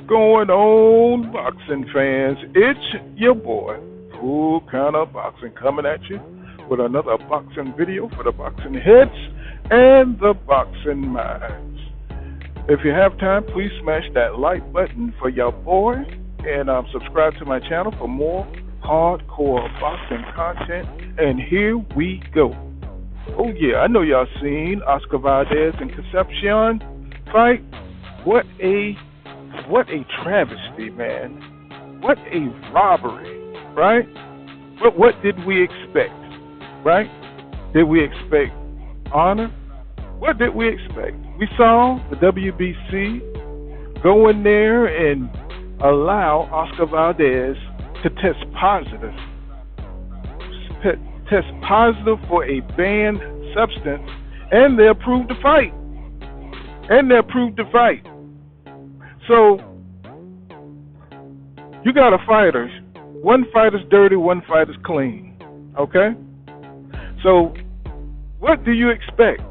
going on, boxing fans? It's your boy, Full Counter Boxing, coming at you with another boxing video for the boxing heads and the boxing minds. If you have time, please smash that like button for your boy and subscribe to my channel for more hardcore boxing content. And here we go. Oh yeah, I know y'all seen Oscar Valdez and Concepcion fight. What a travesty, man. What a robbery, right? But what did we expect, right? Did we expect honor? What did we expect? We saw the WBC go in there and allow Oscar Valdez to test positive for a banned substance, and they approved the fight. So, you got a fighter. One fighter's dirty, one fighter's clean. Okay? So, what do you expect?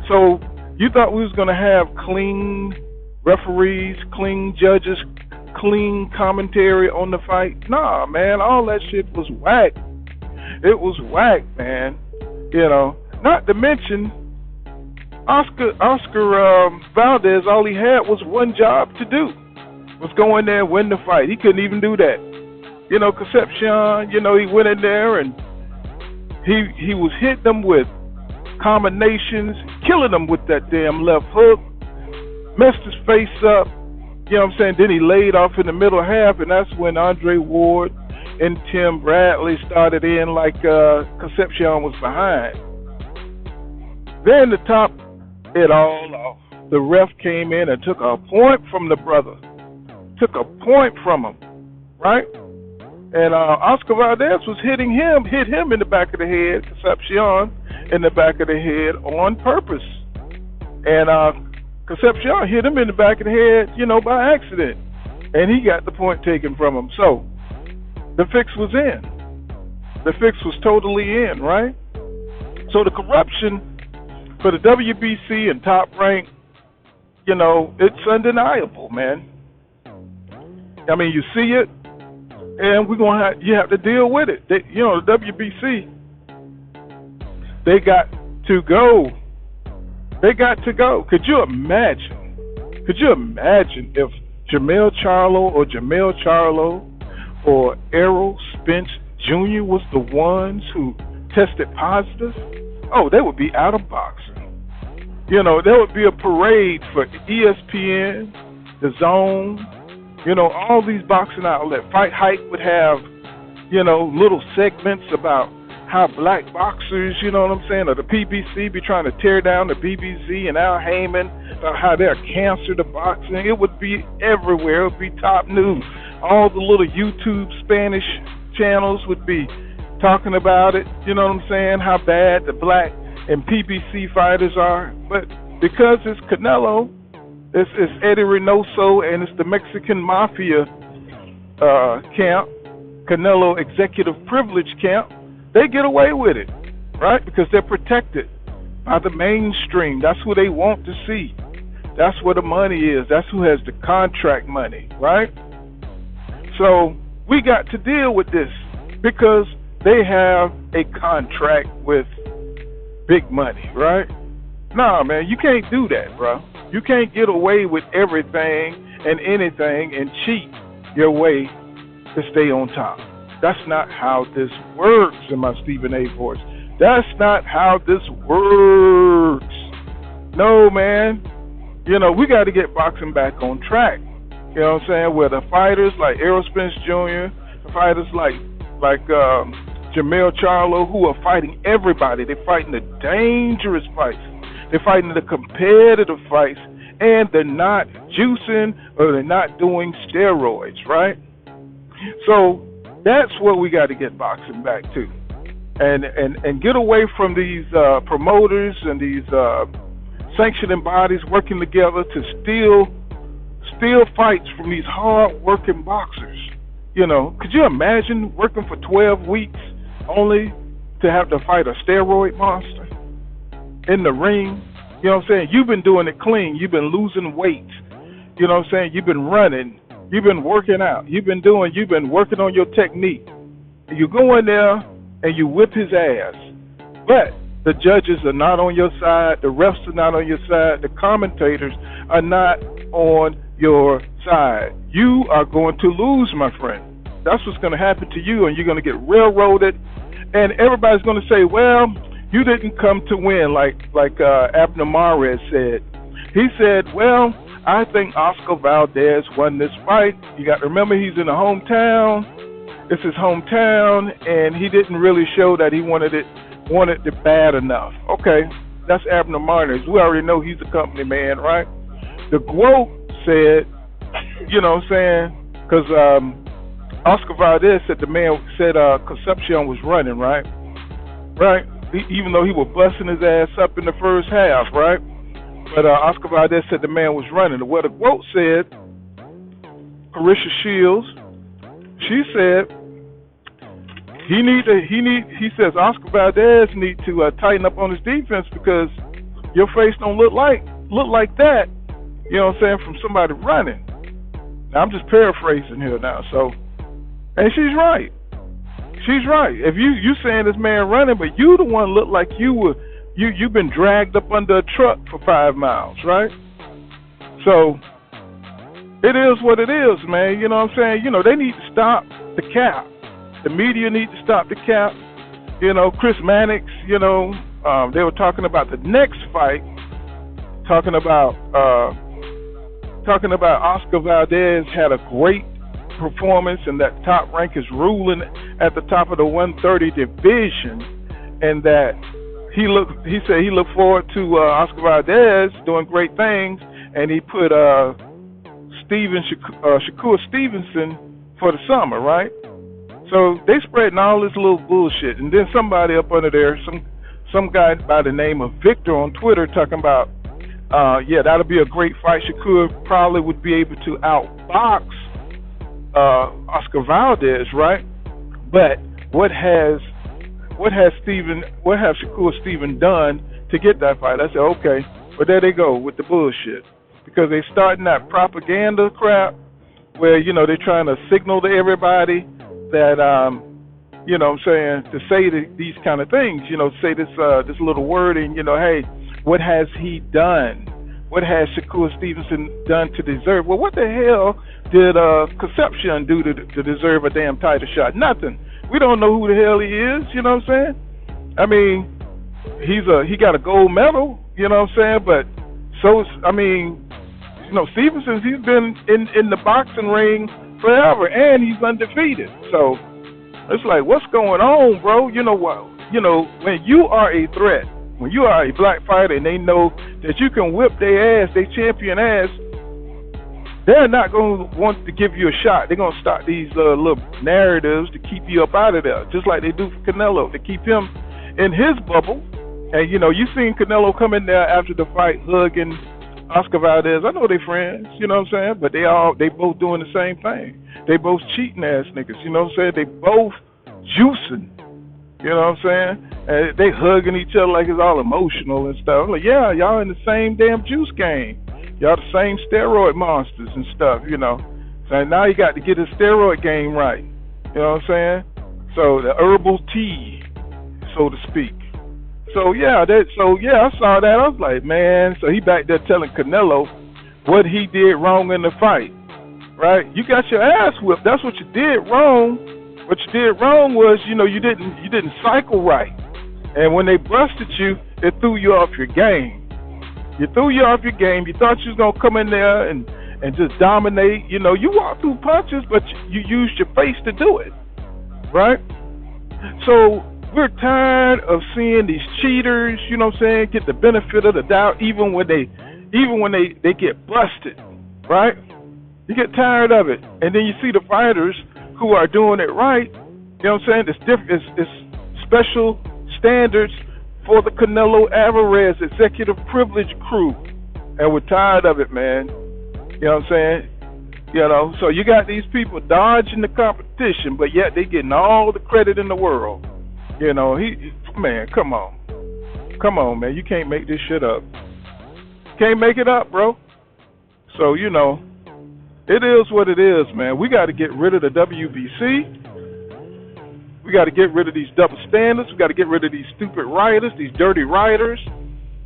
So, you thought we was going to have clean referees, clean judges, clean commentary on the fight? Nah, man, all that shit was whack. It was whack, man. You know, not to mention Oscar Valdez, all he had was one job to do, was go in there and win the fight. He couldn't even do that. You know, Concepcion, you know, he went in there and he was hitting them with combinations, killing them with that damn left hook, messed his face up, you know what I'm saying? Then he laid off in the middle half, and that's when Andre Ward and Tim Bradley started in like Concepcion was behind. Then to top it all off, the ref came in and took a point from the brother. Took a point from him, right? And Oscar Valdez was hit him in the back of the head, Concepcion in the back of the head on purpose. And Concepcion hit him in the back of the head, you know, by accident. And he got the point taken from him. So, the fix was in. The fix was totally in, right? So the corruption for the WBC and Top Rank, you know, it's undeniable, man. I mean, you see it, and you have to deal with it. You know, the WBC, they got to go. They got to go. Could you imagine if Jamel Charlo or Errol Spence Jr. was the ones who tested positive? Oh, they would be out of boxing. You know, there would be a parade for ESPN, The Zone, you know, all these boxing outlets. Fight Hype would have, you know, little segments about how black boxers, you know what I'm saying, or the PBC be trying to tear down the BBC and Al Heyman, how they're cancer to boxing. It would be everywhere. It would be top news. All the little YouTube Spanish channels would be talking about it, you know what I'm saying, how bad the black and PBC fighters are. But because it's Canelo, it's Eddie Reynoso, and it's the Mexican Mafia camp, Canelo Executive Privilege camp, they get away with it, right? Because they're protected by the mainstream. That's who they want to see. That's where the money is. That's who has the contract money, right? So we got to deal with this because they have a contract with big money, right? Nah, man, you can't do that, bro. You can't get away with everything and anything and cheat your way to stay on top. That's not how this works, in my Stephen A. voice. That's not how this works. No, man. You know, we got to get boxing back on track. You know what I'm saying? Where the fighters like Errol Spence Jr., the fighters like Jamel Charlo, who are fighting everybody. They're fighting the dangerous fights. They're fighting the competitive fights. And they're not juicing or they're not doing steroids, right? So that's what we got to get boxing back to. And get away from these promoters and these sanctioning bodies working together to steal fights from these hard-working boxers. You know, could you imagine working for 12 weeks only to have to fight a steroid monster in the ring? You know what I'm saying? You've been doing it clean. You've been losing weight. You know what I'm saying? You've been running. You've been working out. You've been working on your technique. You go in there and you whip his ass. But the judges are not on your side. The refs are not on your side. The commentators are not on your side. You are going to lose, my friend. That's what's going to happen to you, and you're going to get railroaded. And everybody's going to say, well, you didn't come to win, like Abner Mares said. He said, well, I think Oscar Valdez won this fight. You got to remember, he's in the hometown. It's his hometown, and he didn't really show that he wanted it bad enough. Okay, that's Abner Mares. We already know he's a company man, right? The quote said, you know what I'm saying, because Oscar Valdez said Concepcion was running, right? Right? Even though he was busting his ass up in the first half, right? But Oscar Valdez said the man was running. Well, the quote said, Carissa Shields, she said, he says Oscar Valdez need to tighten up on his defense because your face don't look like that, you know what I'm saying, from somebody running. Now, I'm just paraphrasing here now, so, and she's right. She's right. If you saying this man running, but you the one look like you've been dragged up under a truck for 5 miles, right? So it is what it is, man. You know what I'm saying? You know, they need to stop the cap. The media need to stop the cap. You know, Chris Mannix, you know, they were talking about the next fight, talking about Oscar Valdez had a great performance and that Top Rank is ruling at the top of the 130 division, and that he said he looked forward to Oscar Valdez doing great things, and he put Shakur Stevenson for the summer, right? So they spreading all this little bullshit, and then somebody up under there, some guy by the name of Victor on Twitter talking about, yeah, that'll be a great fight. Shakur probably would be able to outbox Oscar Valdez, right? But what has Shakur Stevenson done to get that fight? I said, okay, but there they go with the bullshit, because they starting that propaganda crap where, you know, they're trying to signal to everybody that, you know what I'm saying, to say these kind of things, you know, say this little wording, you know, hey, what has he done? What has Shakur Stevenson done to deserve? Well, what the hell did Concepcion do to deserve a damn title shot? Nothing. We don't know who the hell he is, you know what I'm saying? I mean, he got a gold medal, you know what I'm saying? But I mean, you know, Stevenson, he's been in the boxing ring forever, and he's undefeated. So it's like, what's going on, bro? You know what? You know, when you are a threat, when you are a black fighter, and they know that you can whip their ass, they champion ass, they're not going to want to give you a shot. They're going to start these little narratives to keep you up out of there, just like they do for Canelo, to keep him in his bubble. And, you know, you seen Canelo come in there after the fight hugging Oscar Valdez. I know they friends, you know what I'm saying? But they both doing the same thing. They both cheating ass niggas, you know what I'm saying? They both juicing, you know what I'm saying? And they hugging each other like it's all emotional and stuff. I'm like, yeah, y'all in the same damn juice game. Y'all the same steroid monsters and stuff, you know. So now you got to get the steroid game right, you know what I'm saying? So the herbal tea, so to speak. So yeah, I saw that. I was like, man. So he back there telling Canelo what he did wrong in the fight, right? You got your ass whipped. That's what you did wrong. What you did wrong was, you know, you didn't cycle right, and when they busted you, it threw you off your game. You threw you off your game. You thought you was gonna come in there and just dominate. You know, you walked through punches, but you used your face to do it, right? So we're tired of seeing these cheaters, you know what I'm saying, get the benefit of the doubt even when they get busted, right? You get tired of it. And then you see the fighters who are doing it right, you know what I'm saying? It's special standards for the Canelo Alvarez executive privilege crew. And we're tired of it, man. You know what I'm saying? You know, so you got these people dodging the competition, but yet they getting all the credit in the world. You know, man, come on, man. You can't make this shit up. Can't make it up, bro. So, it is what it is, man. We got to get rid of the WBC. We got to get rid of these double standards. We got to get rid of these stupid writers, these dirty writers,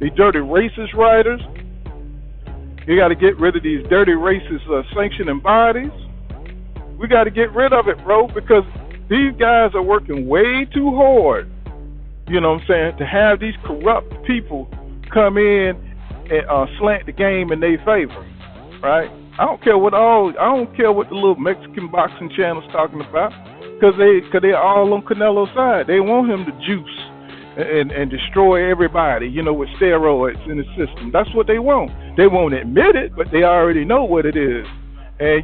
these dirty racist writers. You got to get rid of these dirty racist sanctioning bodies. We got to get rid of it, bro, because these guys are working way too hard, to have these corrupt people come in and slant the game in their favor, right? I don't care what the little Mexican boxing channel's talking about, because they're all on Canelo's side. They want him to juice and destroy everybody, with steroids in the system. That's what they want. They won't admit it, but they already know what it is. And,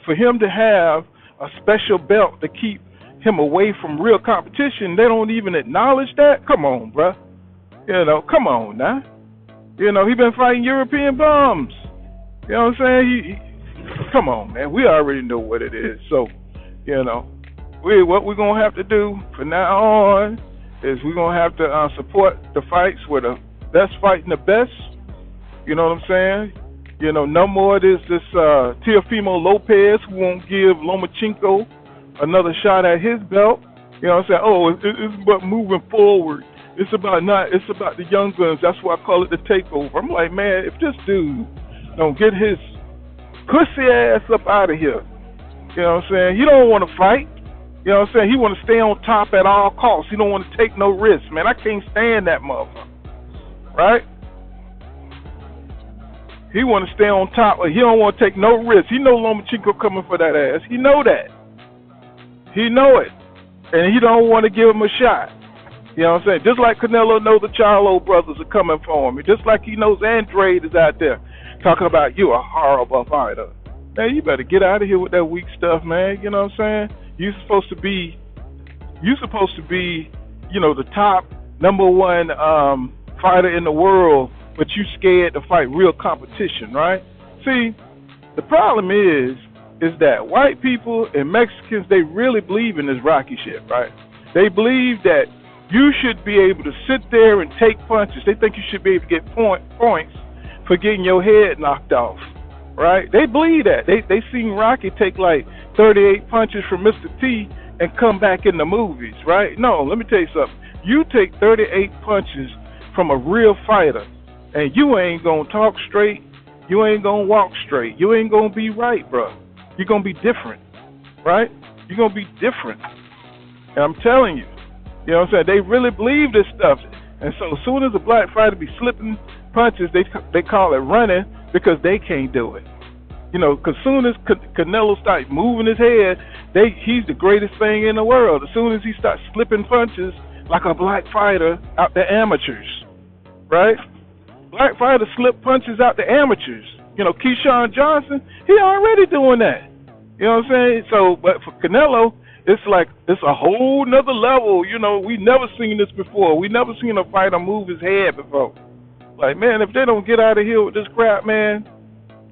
for him to have a special belt to keep him away from real competition, they don't even acknowledge that? Come on, bruh. Come on now. He been fighting European bums. You know what I'm saying? Come on, man. We already know what it is. So, what we're going to have to do from now on is we're going to have to support the fights where the best fighting the best. You know what I'm saying? No more of this Teofimo Lopez who won't give Lomachenko another shot at his belt. You know what I'm saying? Oh, it's about moving forward. It's about the young guns. That's why I call it the takeover. I'm like, man, if this dude don't get his pussy ass up out of here, you know what I'm saying? He don't want to fight. You know what I'm saying? He want to stay on top at all costs. He don't want to take no risks, man. I can't stand that motherfucker. Right? He want to stay on top. He don't want to take no risks. He know Lomachenko coming for that ass. He know that. He know it. And he don't want to give him a shot. You know what I'm saying? Just like Canelo knows the Charlo brothers are coming for him. Just like he knows Andrade is out there talking about you a horrible fighter. Man, you better get out of here with that weak stuff, man. You know what I'm saying? You're supposed to be, the top number one fighter in the world, but you scared to fight real competition, right? See, the problem is that white people and Mexicans, they really believe in this Rocky shit, right? They believe that you should be able to sit there and take punches. They think you should be able to get points for getting your head knocked off, right? They believe that. They seen Rocky take like 38 punches from Mr. T and come back in the movies, right? No, let me tell you something. You take 38 punches from a real fighter, and you ain't gonna talk straight. You ain't gonna walk straight. You ain't gonna be right, bro. You're gonna be different, right? You're gonna be different. And I'm telling you, you know what I'm saying? They really believe this stuff. And so as soon as a black fighter be slipping punches, they call it running because they can't do it. Because soon as Canelo starts moving his head, he's the greatest thing in the world. As soon as he starts slipping punches like a black fighter out the amateurs, right? Black fighters slip punches out the amateurs. Keyshawn Johnson, he already doing that. You know what I'm saying? So, but for Canelo, it's like it's a whole nother level. We never seen this before. We never seen a fighter move his head before. Like, man, if they don't get out of here with this crap, man,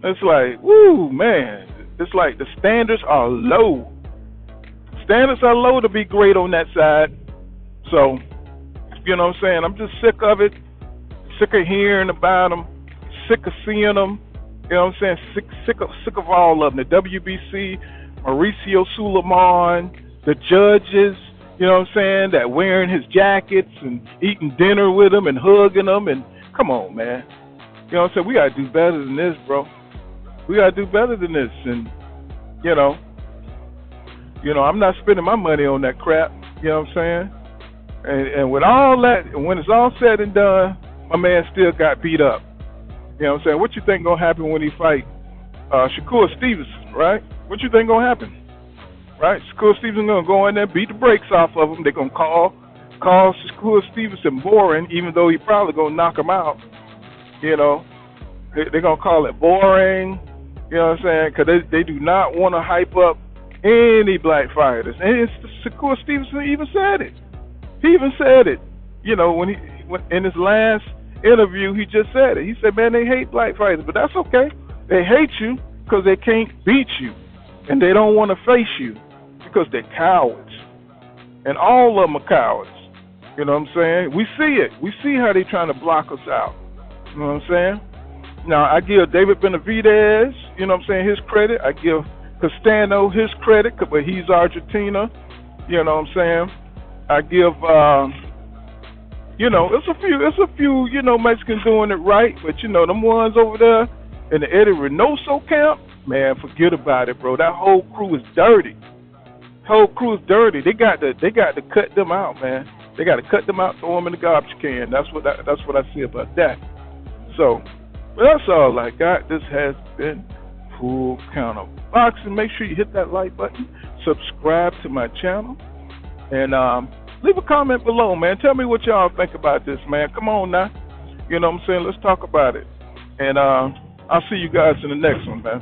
it's like, woo, man. It's like the standards are low. Standards are low to be great on that side. So, you know what I'm saying? I'm just sick of it. Sick of hearing about them. Sick of seeing them. You know what I'm saying? Sick of all of them. The WBC, Mauricio Suleiman, the judges, you know what I'm saying, that wearing his jackets and eating dinner with him and hugging them. And come on, man. You know what I'm saying? We got to do better than this, bro. We got to do better than this. And, I'm not spending my money on that crap. You know what I'm saying? And with all that, when it's all said and done, my man still got beat up. You know what I'm saying? What you think going to happen when he fight Shakur Stevenson, right? What you think going to happen? Right? Shakur Stevenson going to go in there, beat the brakes off of him. They're going to call Shakur Stevenson boring, even though he probably going to knock him out. They're going to call it boring. You know what I'm saying? Because they do not want to hype up any black fighters. And Shakur Stevenson even said it. He even said it. When in his last interview, he just said it. He said, man, they hate black fighters, but that's okay. They hate you because they can't beat you, and they don't want to face you because they're cowards. And all of them are cowards. You know what I'm saying? We see it. We see how they're trying to block us out. You know what I'm saying? Now, I give David Benavidez, you know what I'm saying, his credit. I give Castano his credit, but he's Argentina, you know what I'm saying. I give, it's a few, Mexicans doing it right, but, them ones over there in the Eddie Reynoso camp, man, forget about it, bro. That whole crew is dirty. They got to cut them out, man. They got to cut them out, throw them in the garbage can. That's what I see about that. So, but that's all I got. This has been Full Count of Boxing. Make sure you hit that like button, subscribe to my channel, and leave a comment below, man. Tell me what y'all think about this, man. Come on now. You know what I'm saying? Let's talk about it. And I'll see you guys in the next one, man.